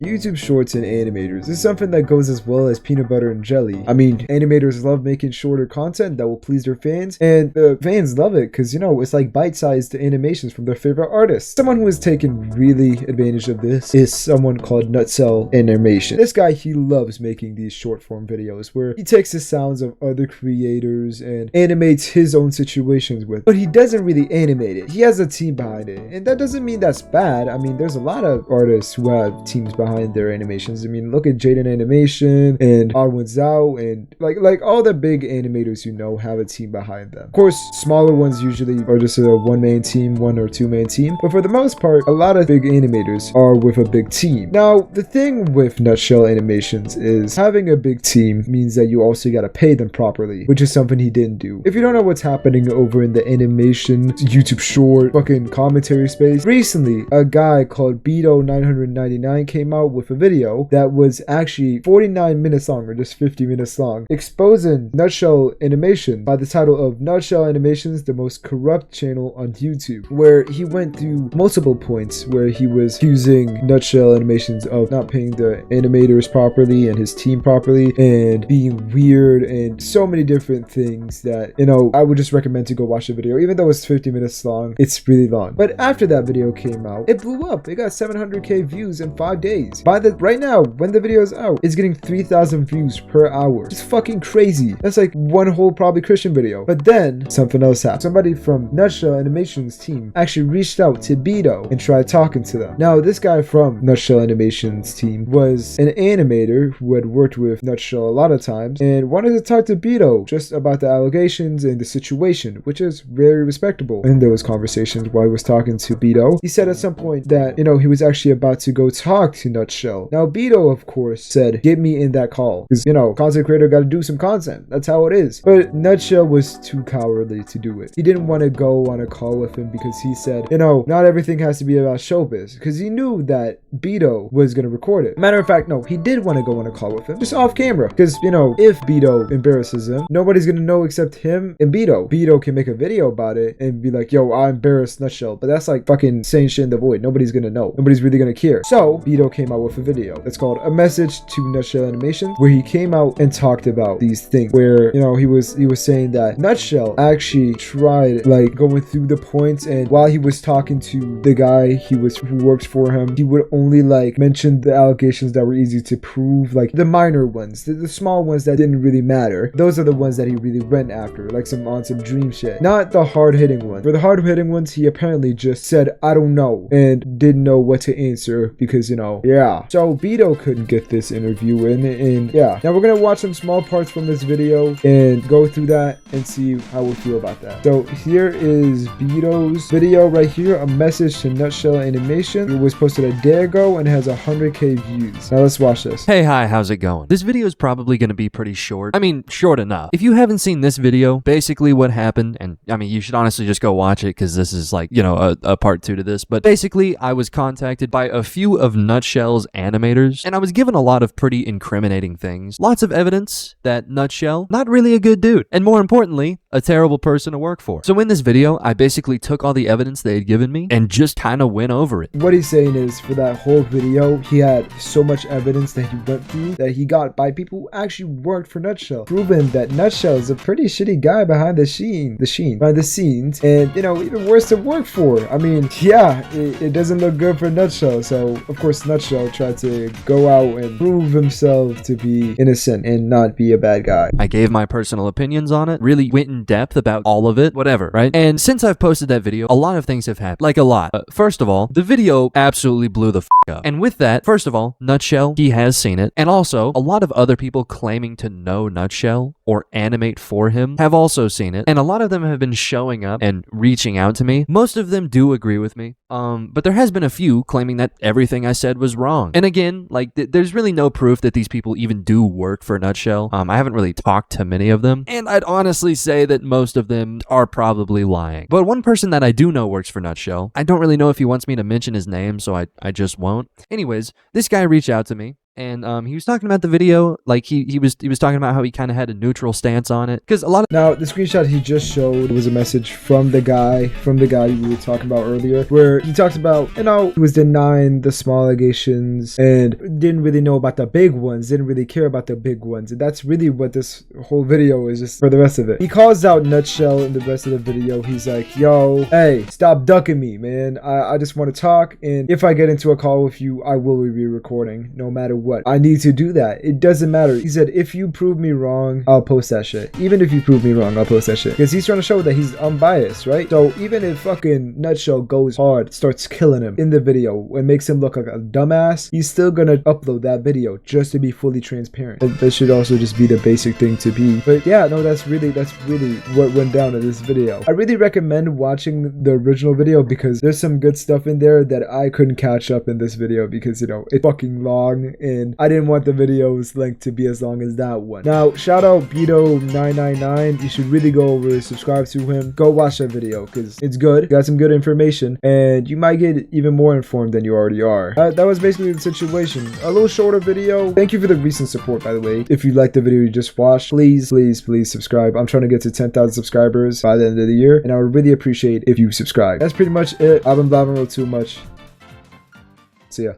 YouTube Shorts and animators is something that goes as well as peanut butter and jelly. I mean, animators love making shorter content that will please their fans, and the fans love it because, you know, it's like bite-sized animations from their favorite artists. Someone who has taken really advantage of this is someone called Nutshell Animation. This guy, he loves making these short-form videos where he takes the sounds of other creators and animates his own situations with, but he doesn't really animate it. He has a team behind it, and that doesn't mean that's bad. I mean, there's a lot of artists who have teams behind their animations. I mean, look at Jaden Animation and Odd Ones Out, and like all the big animators you know have a team behind them. Of course, smaller ones usually are just a one-man team, one or two-man team, but for the most part, a lot of big animators are with a big team. Now, the thing with Nutshell Animations is having a big team means that you also gotta pay them properly, which is something he didn't do. If you don't know what's happening over in the animation YouTube short fucking commentary space, recently a guy called Bedo 999 came out with a video that was actually 49 minutes long, or just 50 minutes long, exposing Nutshell Animation by the title of Nutshell Animations, the most corrupt channel on YouTube, where he went through multiple points where he was accusing Nutshell Animations of not paying the animators properly and his team properly and being weird and so many different things that, you know, I would just recommend to go watch the video. Even though it's 50 minutes long, it's really long. But after that video came out, it blew up. It got 700k views in 5 days. Right now, when the video is out, it's getting 3,000 views per hour. It's fucking crazy. That's like one whole ProbablyKristian video. But then something else happened. Somebody from Nutshell Animations team actually reached out to Bedo and tried talking to them. Now, this guy from Nutshell Animations team was an animator who had worked with Nutshell a lot of times and wanted to talk to Bedo just about the allegations and the situation, which is very respectable. In those conversations while he was talking to Bedo, he said at some point that, you know, he was actually about to go talk to Nutshell. Now, Bedo, of course, said, get me in that call. Because, you know, content creator got to do some content. That's how it is. But Nutshell was too cowardly to do it. He didn't want to go on a call with him because he said, you know, not everything has to be about showbiz. Because he knew that Bedo was going to record it. Matter of fact, no, he did want to go on a call with him. Just off camera. Because, you know, if Bedo embarrasses him, nobody's going to know except him and Bedo. Bedo can make a video about it and be like, yo, I embarrassed Nutshell. But that's like fucking saying shit in the void. Nobody's going to know. Nobody's really going to care. So, Bedo came out with a video that's called A Message to Nutshell Animations, where he came out and talked about these things where, you know, he was saying that Nutshell actually tried like going through the points, and while he was talking to the guy who works for him, he would only like mention the allegations that were easy to prove, like the minor ones, the small ones that didn't really matter. Those are the ones that he really went after, like some dream shit, not the hard-hitting ones. For the hard-hitting ones, he apparently just said I don't know and didn't know what to answer because, you know, yeah. So Bedo couldn't get this interview in, and yeah. Now we're gonna watch some small parts from this video and go through that and see how we feel about that. So here is Bedo's video right here, A Message to Nutshell Animation. It was posted a day ago and has 100k views. Now let's watch this. Hey, hi, how's it going? This video is probably gonna be pretty short. I mean, short enough. If you haven't seen this video, basically what happened, and I mean, you should honestly just go watch it because this is like, you know, a part 2 to this, but basically I was contacted by a few of Nutshell's animators, and I was given a lot of pretty incriminating things. Lots of evidence that Nutshell, not really a good dude, and more importantly, a terrible person to work for. So in this video, I basically took all the evidence they had given me and just kind of went over it. What he's saying is, for that whole video, he had so much evidence that he went through that he got by people who actually worked for Nutshell, proving that Nutshell is a pretty shitty guy behind the scenes, and, you know, even worse to work for. I mean, yeah, it doesn't look good for Nutshell. So of course Nutshell tried to go out and prove himself to be innocent and not be a bad guy. I gave my personal opinions on it, really went in depth about all of it, whatever, right? And since I've posted that video, a lot of things have happened. Like a lot. First of all, the video absolutely blew the f up. And with that, first of all, Nutshell, he has seen it. And also, a lot of other people claiming to know Nutshell or animate for him have also seen it. And a lot of them have been showing up and reaching out to me. Most of them do agree with me. But there has been a few claiming that everything I said was wrong. And again, like there's really no proof that these people even do work for Nutshell. I haven't really talked to many of them, and I'd honestly say that most of them are probably lying. But one person that I do know works for Nutshell, I don't really know if he wants me to mention his name, so I just won't. Anyways, this guy reached out to me and he was talking about the video, like he was talking about how he kind of had a neutral stance on it, because a lot of Now, the screenshot he just showed was a message from the guy we were talking about earlier, where he talks about, you know, he was denying the small allegations and didn't really know about the big ones, didn't really care about the big ones. And that's really what this whole video is, just for the rest of it. He calls out Nutshell in the rest of the video. He's like, yo, hey, stop ducking me, man. I just want to talk, and if I get into a call with you, I will be recording no matter what. I need to do that. It doesn't matter. He said, if you prove me wrong, I'll post that shit. Even if you prove me wrong, I'll post that shit. Because he's trying to show that he's unbiased, right? So even if fucking Nutshell goes hard, starts killing him in the video and makes him look like a dumbass, he's still gonna upload that video just to be fully transparent. That should also just be the basic thing to be. But yeah, no, that's really what went down in this video. I really recommend watching the original video because there's some good stuff in there that I couldn't catch up in this video because, you know, it's fucking long and I didn't want the video's length to be as long as that one. Now, shout out Bedo999. You should really go over and subscribe to him. Go watch that video because it's good. Got some good information and you might get even more informed than you already are. That was basically the situation. A little shorter video. Thank you for the recent support, by the way. If you liked the video you just watched, please subscribe. I'm trying to get to 10,000 subscribers by the end of the year, and I would really appreciate if you subscribe. That's pretty much it. I've been blabbering a little too much.